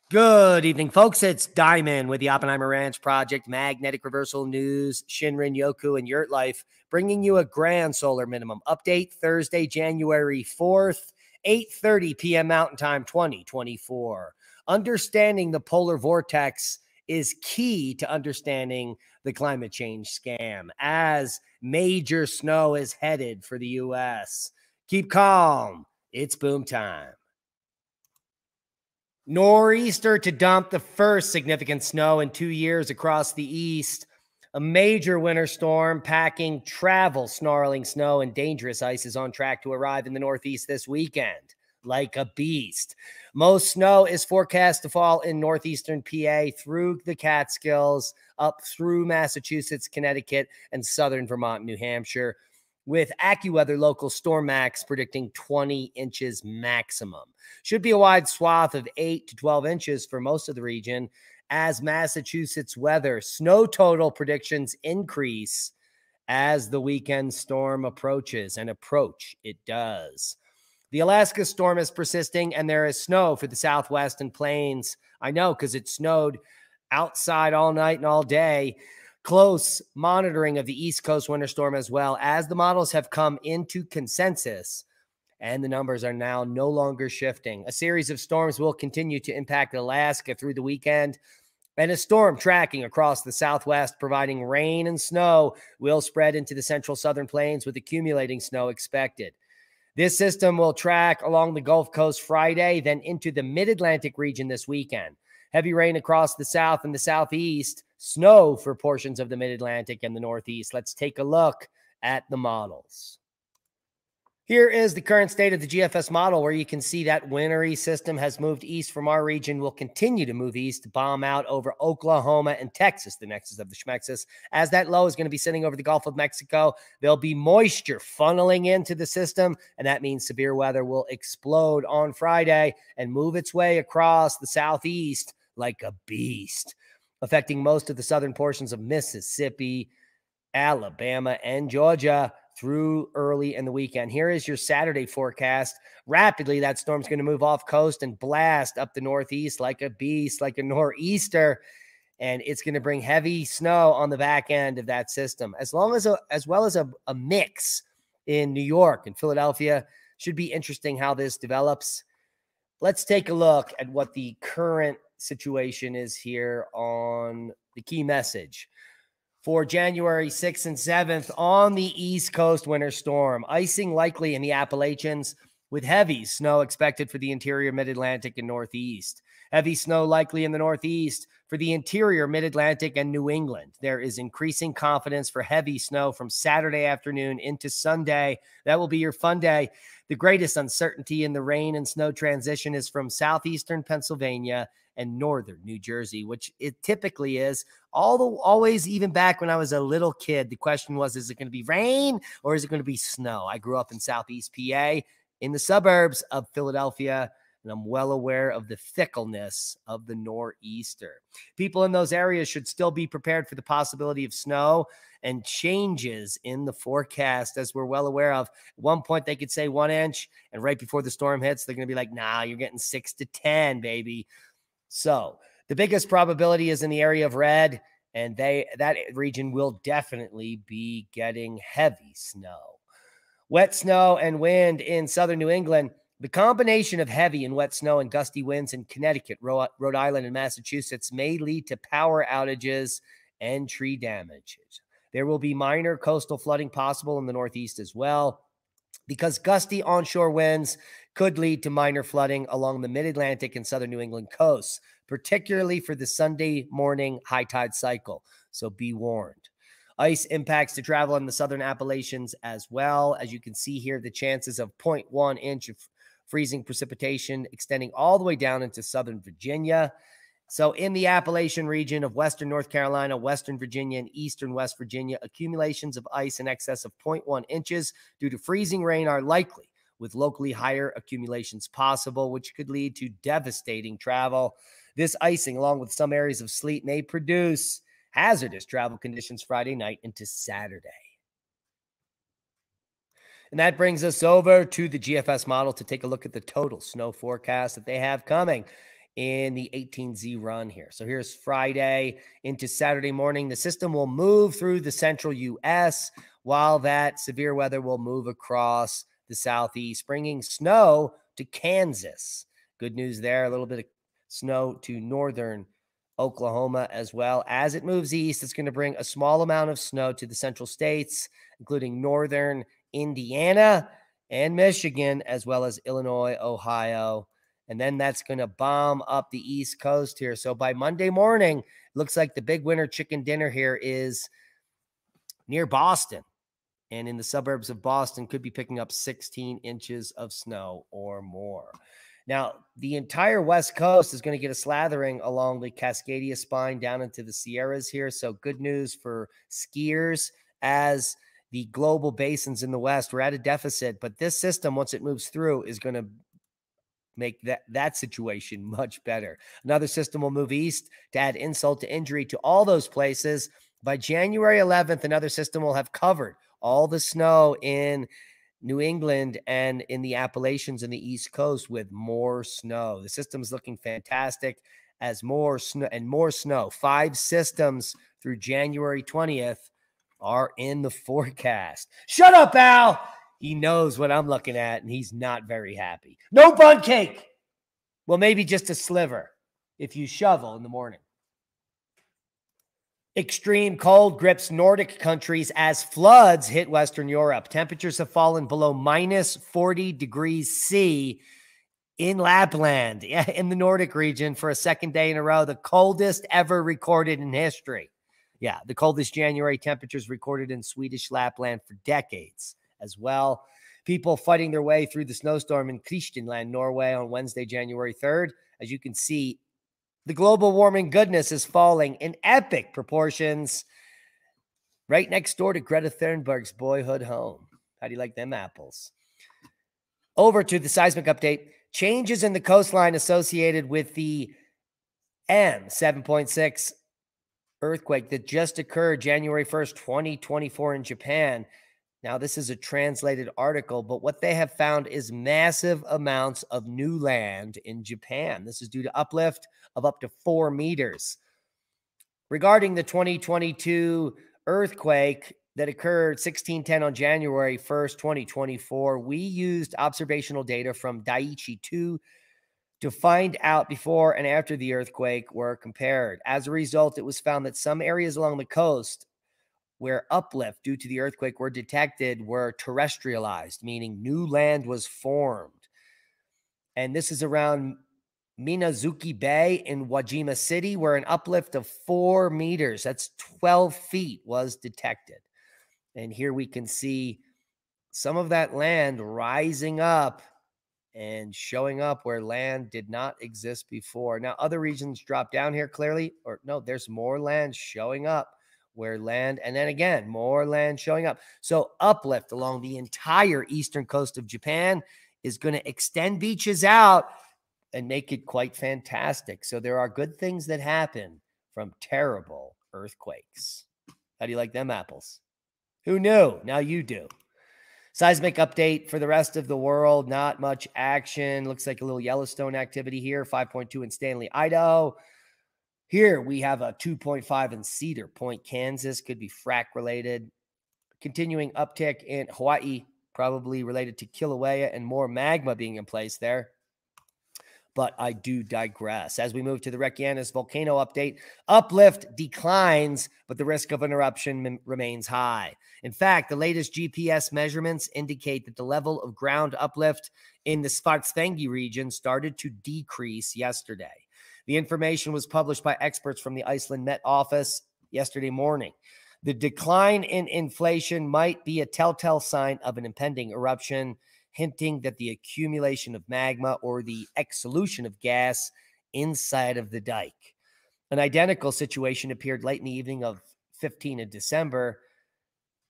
Good evening, folks. It's Diamond with the Oppenheimer Ranch Project, Magnetic Reversal News, Shinrin Yoku, and Yurt Life, bringing you a grand solar minimum update Thursday, January 4th, 8:30 p.m. Mountain Time, 2024. Understanding the polar vortex is key to understanding the climate change scam as major snow is headed for the U.S. Keep calm. It's boom time. Nor'easter to dump the first significant snow in 2 years across the east. A major winter storm packing travel, snarling snow, and dangerous ice is on track to arrive in the Northeast this weekend, like a beast. Most snow is forecast to fall in northeastern PA through the Catskills, up through Massachusetts, Connecticut, and southern Vermont, New Hampshire, with AccuWeather local Storm Max predicting 20 inches maximum. Should be a wide swath of 8 to 12 inches for most of the region as Massachusetts weather snow total predictions increase as the weekend storm approaches, and approach it does. The Alaska storm is persisting, and there is snow for the Southwest and plains. I know, because it snowed outside all night and all day. Close monitoring of the East Coast winter storm as well, as the models have come into consensus and the numbers are now no longer shifting. A series of storms will continue to impact Alaska through the weekend, and a storm tracking across the Southwest, providing rain and snow, will spread into the central southern plains with accumulating snow expected. This system will track along the Gulf Coast Friday, then into the mid-Atlantic region this weekend. Heavy rain across the south and the southeast, snow for portions of the mid-Atlantic and the northeast. Let's take a look at the models. Here is the current state of the GFS model, where you can see that wintry system has moved east from our region, will continue to move east to bomb out over Oklahoma and Texas, the nexus of the Schmexus. As that low is going to be sitting over the Gulf of Mexico, there'll be moisture funneling into the system, and that means severe weather will explode on Friday and move its way across the southeast like a beast, affecting most of the southern portions of Mississippi, Alabama, and Georgia through early in the weekend. Here is your Saturday forecast. Rapidly, that storm's going to move off coast and blast up the northeast like a beast, like a nor'easter, and it's going to bring heavy snow on the back end of that system, as well as a mix in New York and Philadelphia. Should be interesting how this develops. Let's take a look at what the current situation is here on the key message. For January 6th and 7th on the East Coast winter storm. Icing likely in the Appalachians, with heavy snow expected for the interior mid-Atlantic and Northeast. Heavy snow likely in the Northeast for the interior mid-Atlantic and New England. There is increasing confidence for heavy snow from Saturday afternoon into Sunday. That will be your fun day. The greatest uncertainty in the rain and snow transition is from southeastern Pennsylvania and northern New Jersey, which it typically is. Always, even back when I was a little kid, the question was, is it going to be rain or is it going to be snow? I grew up in Southeast PA in the suburbs of Philadelphia, and I'm well aware of the fickleness of the nor'easter. People in those areas should still be prepared for the possibility of snow and changes in the forecast, as we're well aware of. At one point, they could say 1 inch, and right before the storm hits, they're going to be like, nah, you're getting 6 to 10, baby. So the biggest probability is in the area of red, and that region will definitely be getting heavy snow. Wet snow and wind in southern New England. The combination of heavy and wet snow and gusty winds in Connecticut, Rhode Island, and Massachusetts may lead to power outages and tree damages. There will be minor coastal flooding possible in the Northeast as well, because gusty onshore winds could lead to minor flooding along the mid-Atlantic and southern New England coasts, particularly for the Sunday morning high tide cycle. So be warned. Ice impacts to travel in the southern Appalachians as well. As you can see here, the chances of 0.1 inch of freezing precipitation extending all the way down into southern Virginia. So in the Appalachian region of western North Carolina, western Virginia, and eastern West Virginia, accumulations of ice in excess of 0.1 inches due to freezing rain are likely, with locally higher accumulations possible, which could lead to devastating travel. This icing, along with some areas of sleet, may produce hazardous travel conditions Friday night into Saturday. And that brings us over to the GFS model to take a look at the total snow forecast that they have coming. in the 18Z run here. So here's Friday into Saturday morning. The system will move through the central U.S., while that severe weather will move across the southeast, bringing snow to Kansas. Good news there. A little bit of snow to northern Oklahoma as well. As it moves east, it's going to bring a small amount of snow to the central states, including northern Indiana and Michigan, as well as Illinois, Ohio. And then that's going to bomb up the East Coast here. So by Monday morning, it looks like the big winter chicken dinner here is near Boston. And in the suburbs of Boston, could be picking up 16 inches of snow or more. Now, the entire West Coast is going to get a slathering along the Cascadia spine down into the Sierras here. So good news for skiers, as the global basins in the West were at a deficit. But this system, once it moves through, is going to make that situation much better. Another system will move east to add insult to injury to all those places. By January 11th, another system will have covered all the snow in New England and in the Appalachians and the East Coast with more snow. The system's looking fantastic as more snow and more snow. 5 systems through January 20th are in the forecast. Shut up, Al! He knows what I'm looking at, and he's not very happy. No bun cake! Well, maybe just a sliver if you shovel in the morning. Extreme cold grips Nordic countries as floods hit Western Europe. Temperatures have fallen below minus 40 degrees C in Lapland, in the Nordic region, for a second day in a row, the coldest ever recorded in history. Yeah, the coldest January temperatures recorded in Swedish Lapland for decades as well. People fighting their way through the snowstorm in Kristianland, Norway on Wednesday, January 3rd. As you can see, the global warming goodness is falling in epic proportions right next door to Greta Thunberg's boyhood home. How do you like them apples? Over to the seismic update. Changes in the coastline associated with the M7.6 earthquake that just occurred January 1st, 2024 in Japan. Now, this is a translated article, but what they have found is massive amounts of new land in Japan. This is due to uplift of up to 4 meters. Regarding the 2022 earthquake that occurred 1610 on January 1st, 2024, we used observational data from Daiichi 2 to find out before and after the earthquake were compared. As a result, it was found that some areas along the coast where uplift due to the earthquake were detected were terrestrialized, meaning new land was formed. And this is around Minazuki Bay in Wajima City, where an uplift of 4 meters, that's 12 feet, was detected. And here we can see some of that land rising up and showing up where land did not exist before. Now, other regions drop down here clearly, or no, there's more land showing up where land, and then again, more land showing up. So uplift along the entire eastern coast of Japan is going to extend beaches out and make it quite fantastic. So there are good things that happen from terrible earthquakes. How do you like them apples? Who knew? Now you do. Seismic update for the rest of the world. Not much action. Looks like a little Yellowstone activity here. 5.2 in Stanley, Idaho. Here we have a 2.5 in Cedar Point, Kansas. Could be frac related. Continuing uptick in Hawaii, probably related to Kilauea and more magma being in place there. But I do digress. As we move to the Reykjanes volcano update, uplift declines, but the risk of an eruption remains high. In fact, the latest GPS measurements indicate that the level of ground uplift in the Svartsengi region started to decrease yesterday. The information was published by experts from the Iceland Met Office yesterday morning. The decline in inflation might be a telltale sign of an impending eruption, hinting that the accumulation of magma or the exsolution of gas inside of the dike. An identical situation appeared late in the evening of 15 of December,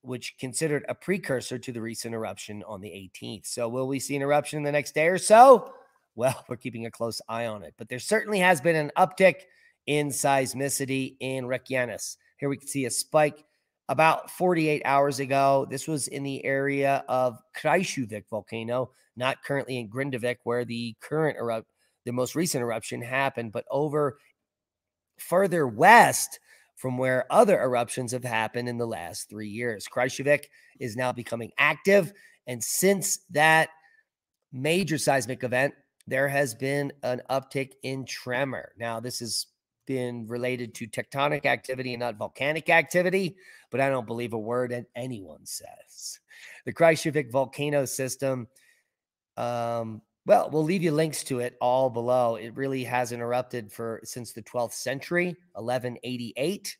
which considered a precursor to the recent eruption on the 18th. So will we see an eruption in the next day or so? Well, we're keeping a close eye on it. But there certainly has been an uptick in seismicity in Reykjanes. Here we can see a spike about 48 hours ago. This was in the area of Kreisuvik volcano, not currently in Grindavik, where the current the most recent eruption happened, but over further west from where other eruptions have happened in the last 3 years. Kreisvik is now becoming active. And since that major seismic event, there has been an uptick in tremor. Now, this has been related to tectonic activity and not volcanic activity, but I don't believe a word that anyone says. The Kreisvik volcano system, well, we'll leave you links to it all below. It really hasn't erupted since the 12th century, 1188,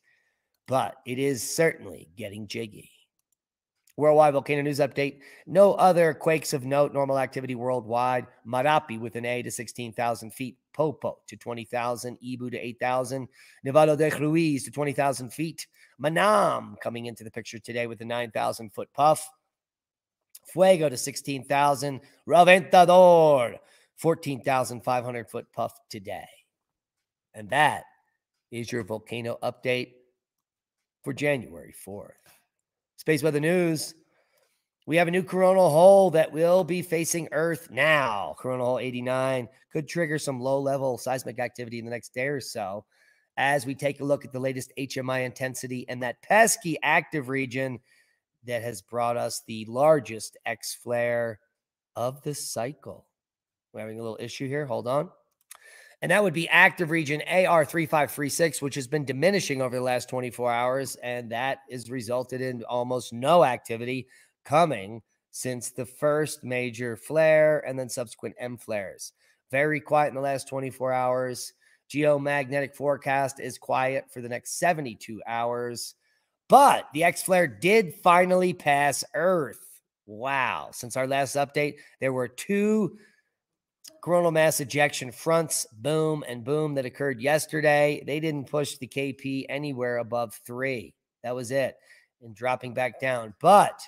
but it is certainly getting jiggy. Worldwide volcano news update. No other quakes of note. Normal activity worldwide. Marapi with an A to 16,000 feet. Popo to 20,000. Ibu to 8,000. Nevado de Ruiz to 20,000 feet. Manam coming into the picture today with a 9,000 foot puff. Fuego to 16,000. Reventador, 14,500 foot puff today. And that is your volcano update for January 4th. Space weather news. We have a new coronal hole that will be facing Earth now. Coronal hole 89 could trigger some low-level seismic activity in the next day or so as we take a look at the latest HMI intensity and that pesky active region that has brought us the largest X flare of the cycle. We're having a little issue here. Hold on. And that would be active region AR3536, which has been diminishing over the last 24 hours. And that has resulted in almost no activity coming since the first major flare and then subsequent M flares. Very quiet in the last 24 hours. Geomagnetic forecast is quiet for the next 72 hours. But the X flare did finally pass Earth. Wow. Since our last update, there were 2 coronal mass ejection fronts, boom and boom, that occurred yesterday. They didn't push the KP anywhere above 3. That was it. And dropping back down. But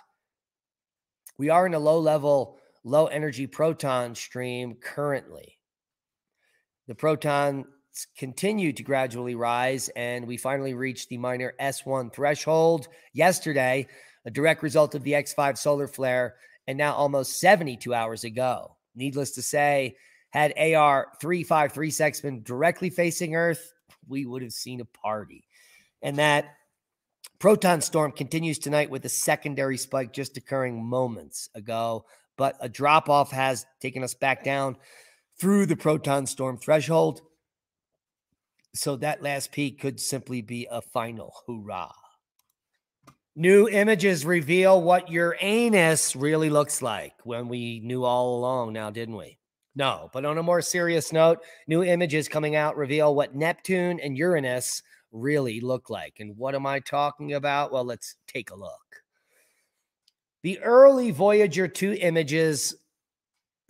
we are in a low-level, low-energy proton stream currently. The protons continue to gradually rise, and we finally reached the minor S1 threshold yesterday, a direct result of the X5 solar flare, and now almost 72 hours ago. Needless to say, had AR3536 been directly facing Earth, we would have seen a party. And that proton storm continues tonight with a secondary spike just occurring moments ago, but a drop-off has taken us back down through the proton storm threshold. So that last peak could simply be a final hoorah. New images reveal what Uranus really looks like, when we knew all along now, didn't we? No, but on a more serious note, new images coming out reveal what Neptune and Uranus really look like. And what am I talking about? Well, let's take a look. The early Voyager 2 images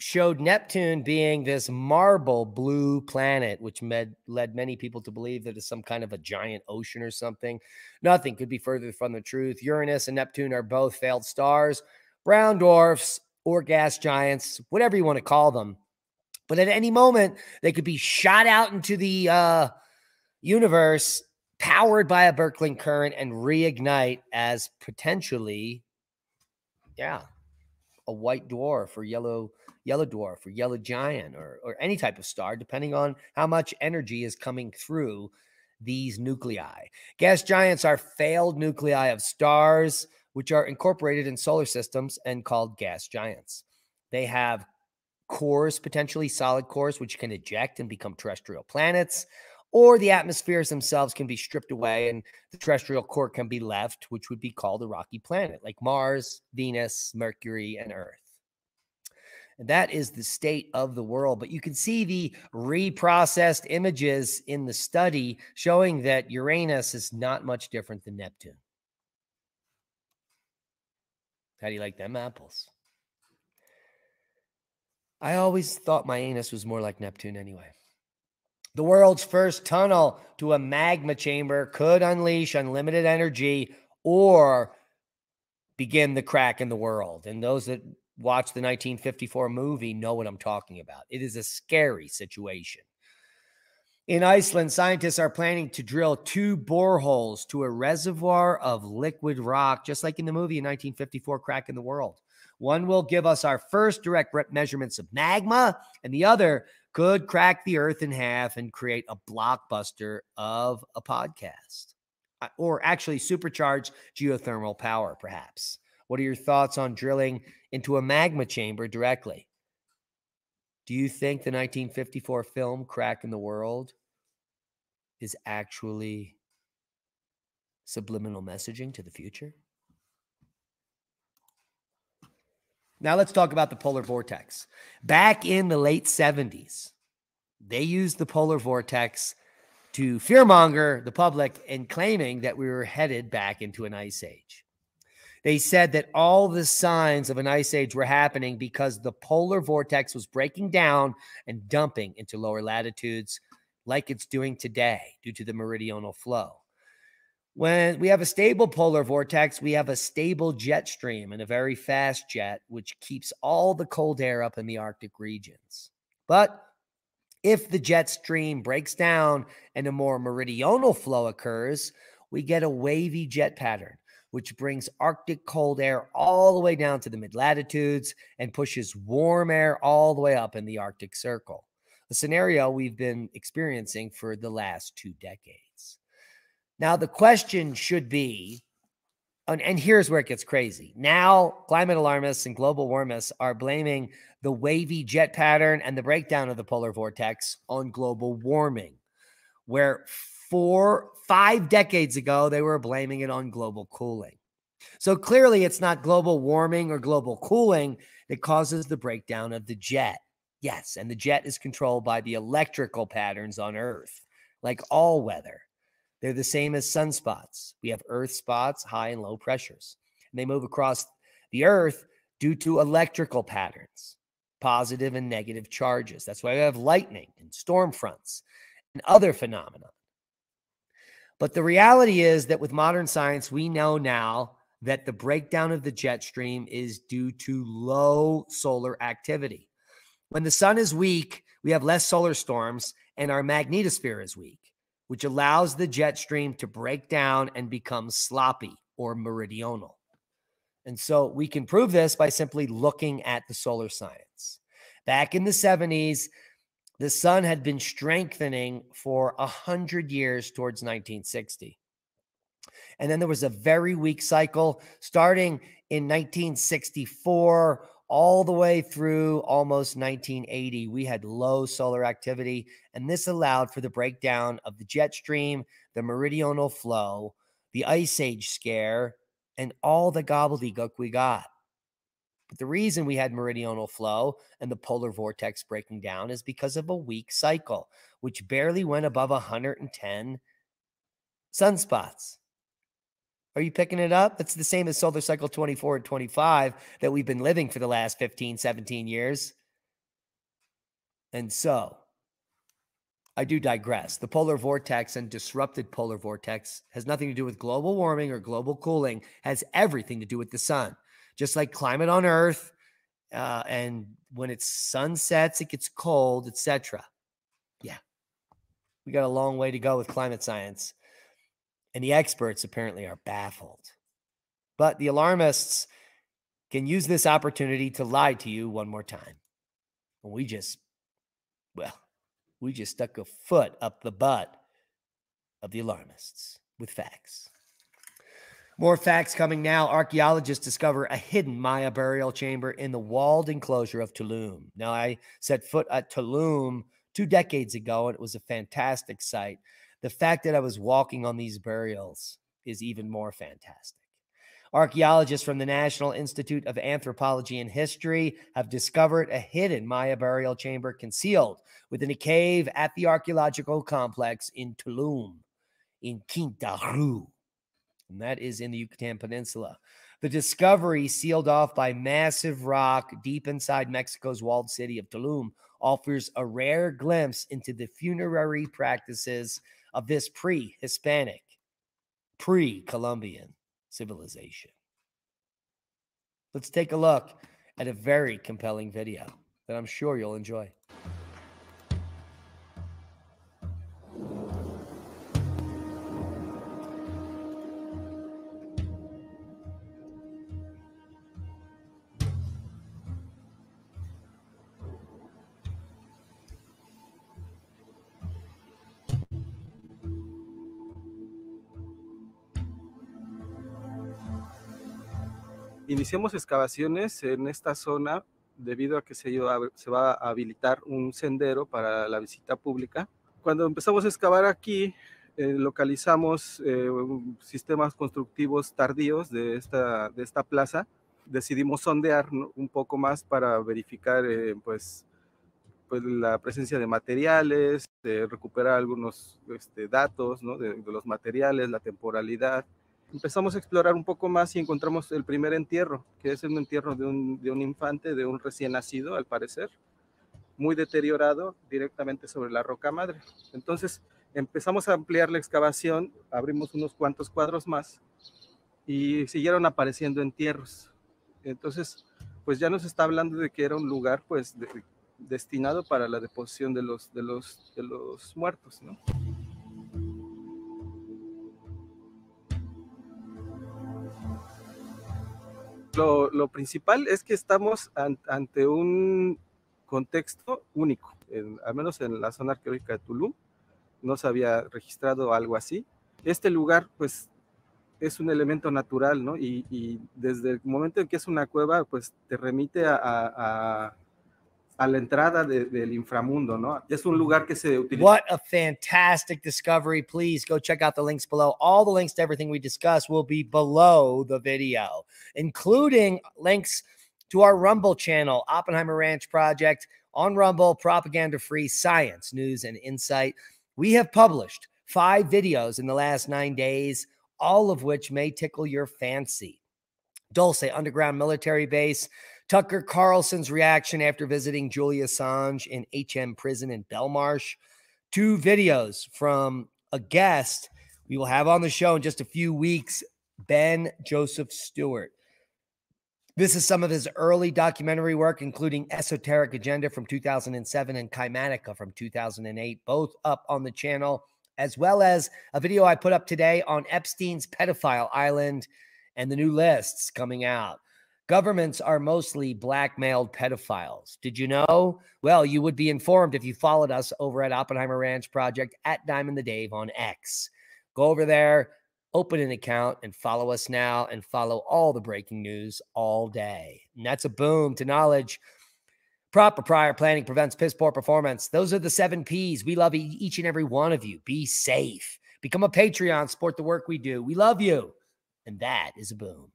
showed Neptune being this marble blue planet, which led many people to believe that it's some kind of a giant ocean or something. Nothing could be further from the truth. Uranus and Neptune are both failed stars, brown dwarfs, or gas giants, whatever you want to call them. But at any moment, they could be shot out into the universe, powered by a Birkeland current, and reignite as potentially, a white dwarf or yellow dwarf or yellow giant or any type of star, depending on how much energy is coming through these nuclei. Gas giants are failed nuclei of stars, which are incorporated in solar systems and called gas giants. They have cores, potentially solid cores, which can eject and become terrestrial planets, or the atmospheres themselves can be stripped away and the terrestrial core can be left, which would be called a rocky planet, like Mars, Venus, Mercury, and Earth. And that is the state of the world. But you can see the reprocessed images in the study showing that Uranus is not much different than Neptune. How do you like them apples? I always thought my anus was more like Neptune anyway. The world's first tunnel to a magma chamber could unleash unlimited energy or begin the crack in the world. And those that watched the 1954 movie know what I'm talking about. It is a scary situation. In Iceland, scientists are planning to drill 2 boreholes to a reservoir of liquid rock, just like in the movie 1954 Crack in the World. One will give us our first direct measurements of magma, and the other could crack the earth in half and create a blockbuster of a podcast, or actually supercharge geothermal power, perhaps. What are your thoughts on drilling into a magma chamber directly? Do you think the 1954 film Cracking the World is actually subliminal messaging to the future? Now let's talk about the polar vortex. Back in the late 70s, they used the polar vortex to fearmonger the public and claiming that we were headed back into an ice age. They said that all the signs of an ice age were happening because the polar vortex was breaking down and dumping into lower latitudes like it's doing today due to the meridional flow. When we have a stable polar vortex, we have a stable jet stream and a very fast jet, which keeps all the cold air up in the Arctic regions. But if the jet stream breaks down and a more meridional flow occurs, we get a wavy jet pattern, which brings Arctic cold air all the way down to the mid-latitudes and pushes warm air all the way up in the Arctic Circle, a scenario we've been experiencing for the last 2 decades. Now, the question should be, and here's where it gets crazy. Now, climate alarmists and global warmists are blaming the wavy jet pattern and the breakdown of the polar vortex on global warming, where 5 decades ago, they were blaming it on global cooling. So clearly, it's not global warming or global cooling that causes the breakdown of the jet. Yes, and the jet is controlled by the electrical patterns on Earth, like all weather. They're the same as sunspots. We have Earth spots, high and low pressures. And they move across the Earth due to electrical patterns, positive and negative charges. That's why we have lightning and storm fronts and other phenomena. But the reality is that with modern science, we know now that the breakdown of the jet stream is due to low solar activity. When the sun is weak, we have less solar storms and our magnetosphere is weak, which allows the jet stream to break down and become sloppy or meridional. And so we can prove this by simply looking at the solar science. Back in the 70s, the sun had been strengthening for 100 years towards 1960. And then there was a very weak cycle starting in 1964 all the way through almost 1980. We had low solar activity, and this allowed for the breakdown of the jet stream, the meridional flow, the ice age scare, and all the gobbledygook we got. But the reason we had meridional flow and the polar vortex breaking down is because of a weak cycle, which barely went above 110 sunspots. Are you picking it up? It's the same as solar cycle 24 and 25 that we've been living for the last 15, 17 years. And so I do digress. The polar vortex and disrupted polar vortex has nothing to do with global warming or global cooling, has everything to do with the sun. Just like climate on Earth, and when its sun sets, it gets cold, etc. Yeah, we got a long way to go with climate science. And the experts apparently are baffled. But the alarmists can use this opportunity to lie to you one more time. And we just stuck a foot up the butt of the alarmists with facts. More facts coming now. Archaeologists discover a hidden Maya burial chamber in the walled enclosure of Tulum. Now, I set foot at Tulum 2 decades ago, and it was a fantastic sight. The fact that I was walking on these burials is even more fantastic. Archaeologists from the National Institute of Anthropology and History have discovered a hidden Maya burial chamber concealed within a cave at the archaeological complex in Tulum, in Quintana Roo. And that is in the Yucatan Peninsula. The discovery, sealed off by massive rock deep inside Mexico's walled city of Tulum, offers a rare glimpse into the funerary practices of this pre-Hispanic, pre-Columbian civilization. Let's take a look at a very compelling video that I'm sure you'll enjoy. Iniciamos excavaciones en esta zona debido a que se va a habilitar un sendero para la visita pública. Cuando empezamos a excavar aquí, localizamos sistemas constructivos tardíos de esta plaza. Decidimos sondear, ¿no?, un poco más para verificar pues la presencia de materiales, recuperar algunos datos, ¿no?, de los materiales, la temporalidad. Empezamos a explorar un poco más y encontramos el primer entierro, que es un entierro de un infante, de un recién nacido, al parecer, muy deteriorado, directamente sobre la roca madre. Entonces empezamos a ampliar la excavación, abrimos unos cuantos cuadros más y siguieron apareciendo entierros. Entonces, pues ya nos está hablando de que era un lugar pues destinado para la deposición de los muertos, ¿no? Lo principal es que estamos ante un contexto único, al menos en la zona arqueológica de Tulum, no se había registrado algo así. Este lugar, pues, es un elemento natural, ¿no? Y desde el momento en que es una cueva, pues te remite a la entrada del inframundo, ¿no? Es un lugar que se utiliza. What a fantastic discovery. Please go check out the links below. All the links to everything we discuss will be below the video, including links to our Rumble channel, Oppenheimer Ranch Project on Rumble, propaganda-free science, news, and insight. We have published 5 videos in the last 9 days, all of which may tickle your fancy. Dulce Underground Military Base, Tucker Carlson's reaction after visiting Julia Assange in HM prison in Belmarsh, 2 videos from a guest we will have on the show in just a few weeks, Ben Joseph Stewart. This is some of his early documentary work, including Esoteric Agenda from 2007 and Kymatica from 2008, both up on the channel, as well as a video I put up today on Epstein's pedophile island and the new lists coming out. Governments are mostly blackmailed pedophiles. Did you know? Well, you would be informed if you followed us over at Oppenheimer Ranch Project at Diamond the Dave on X. Go over there, open an account, and follow us now, and follow all the breaking news all day. And that's a boom to knowledge. Proper prior planning prevents piss poor performance. Those are the 7 Ps. We love each and every one of you. Be safe. Become a Patreon. Support the work we do. We love you. And that is a boom.